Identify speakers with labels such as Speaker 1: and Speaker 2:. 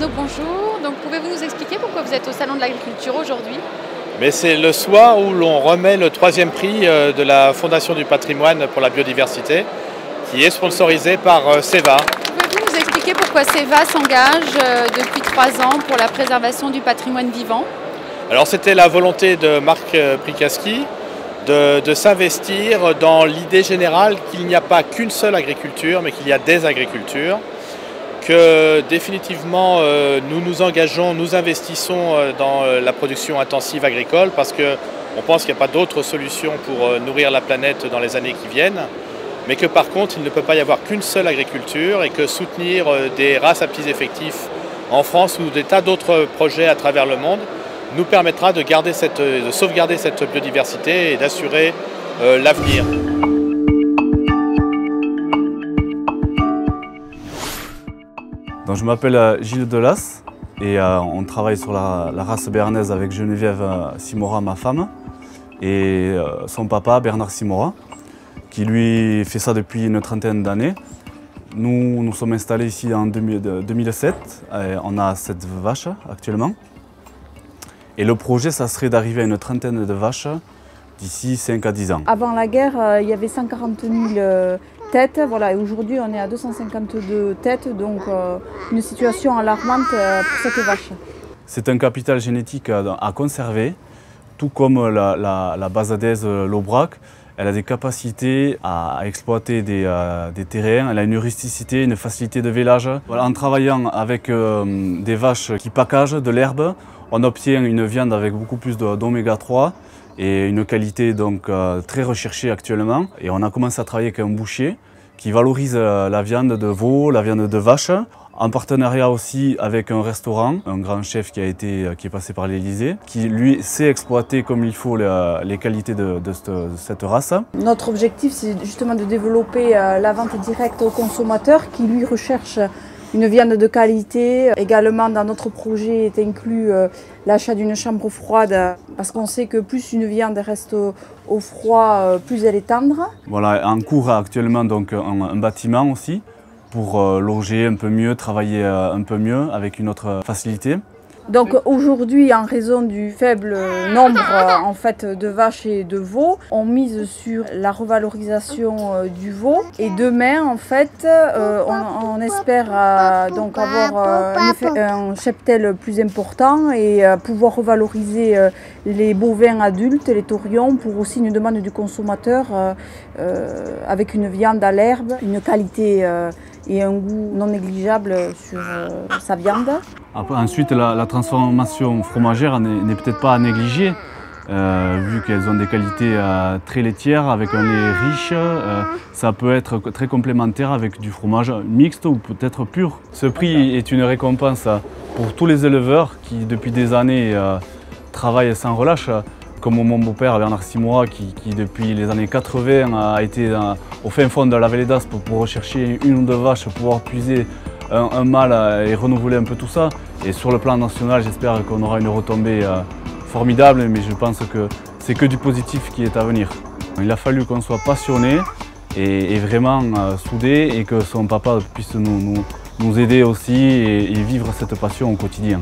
Speaker 1: Arnaud, bonjour. Donc pouvez-vous nous expliquer pourquoi vous êtes au Salon de l'Agriculture aujourd'hui?
Speaker 2: Mais c'est le soir où l'on remet le 3e prix de la Fondation du patrimoine pour la biodiversité, qui est sponsorisé par CEVA.
Speaker 1: Pouvez-vous nous expliquer pourquoi CEVA s'engage depuis 3 ans pour la préservation du patrimoine vivant?
Speaker 2: Alors c'était la volonté de Marc Prikaski de s'investir dans l'idée générale qu'il n'y a pas qu'une seule agriculture, mais qu'il y a des agricultures, que définitivement nous nous engageons, nous investissons dans la production intensive agricole parce qu'on pense qu'il n'y a pas d'autre solution pour nourrir la planète dans les années qui viennent, mais que par contre il ne peut pas y avoir qu'une seule agriculture et que soutenir des races à petits effectifs en France ou des tas d'autres projets à travers le monde nous permettra de sauvegarder cette biodiversité et d'assurer l'avenir.
Speaker 3: Donc, je m'appelle Gilles Delas et on travaille sur la race béarnaise avec Geneviève Simora, ma femme, et son papa Bernard Simora, qui lui fait ça depuis une trentaine d'années. Nous nous sommes installés ici en 2007, et on a 7 vaches actuellement. Et le projet, ça serait d'arriver à une trentaine de vaches d'ici 5 à 10 ans.
Speaker 4: Avant la guerre, il y avait 140 000 têtes. Voilà, et aujourd'hui, on est à 252 têtes, donc une situation alarmante pour cette vache.
Speaker 3: C'est un capital génétique à conserver, tout comme la basadaise l'aubrac. Elle a des capacités à exploiter des terrains, elle a une rusticité, une facilité de vélage. Voilà, en travaillant avec des vaches qui packagent de l'herbe, on obtient une viande avec beaucoup plus d'oméga 3 et une qualité donc très recherchée actuellement. Et on a commencé à travailler avec un boucher qui valorise la viande de veau, la viande de vache, en partenariat aussi avec un restaurant, un grand chef qui est passé par l'Élysée, qui lui sait exploiter comme il faut les qualités de cette race.
Speaker 4: Notre objectif, c'est justement de développer la vente directe au consommateur qui lui recherche une viande de qualité. Également, dans notre projet est inclus l'achat d'une chambre froide parce qu'on sait que plus une viande reste au froid, plus elle est tendre.
Speaker 3: Voilà, en cours actuellement donc un bâtiment aussi pour loger un peu mieux, travailler un peu mieux avec une autre facilité.
Speaker 4: Donc aujourd'hui, en raison du faible nombre en fait, de vaches et de veaux, on mise sur la revalorisation du veau. Et demain, en fait, on espère donc avoir un cheptel plus important et pouvoir revaloriser les bovins adultes, les taurions, pour aussi une demande du consommateur avec une viande à l'herbe, une qualité et un goût non négligeable sur sa viande.
Speaker 3: Après, ensuite, la transformation fromagère n'est peut-être pas à négliger, vu qu'elles ont des qualités très laitières, avec un lait riche. Ça peut être très complémentaire avec du fromage mixte ou peut-être pur. Ce prix est une récompense pour tous les éleveurs qui, depuis des années, travaillent sans relâche. Comme mon beau-père Bernard Simora qui depuis les années 80 a été au fin fond de la vallée d'Aspe pour rechercher une ou deux vaches, pour pouvoir puiser un mâle et renouveler un peu tout ça. Et sur le plan national, j'espère qu'on aura une retombée formidable, mais je pense que c'est que du positif qui est à venir. Il a fallu qu'on soit passionné et vraiment soudé et que son papa puisse nous aider aussi et vivre cette passion au quotidien.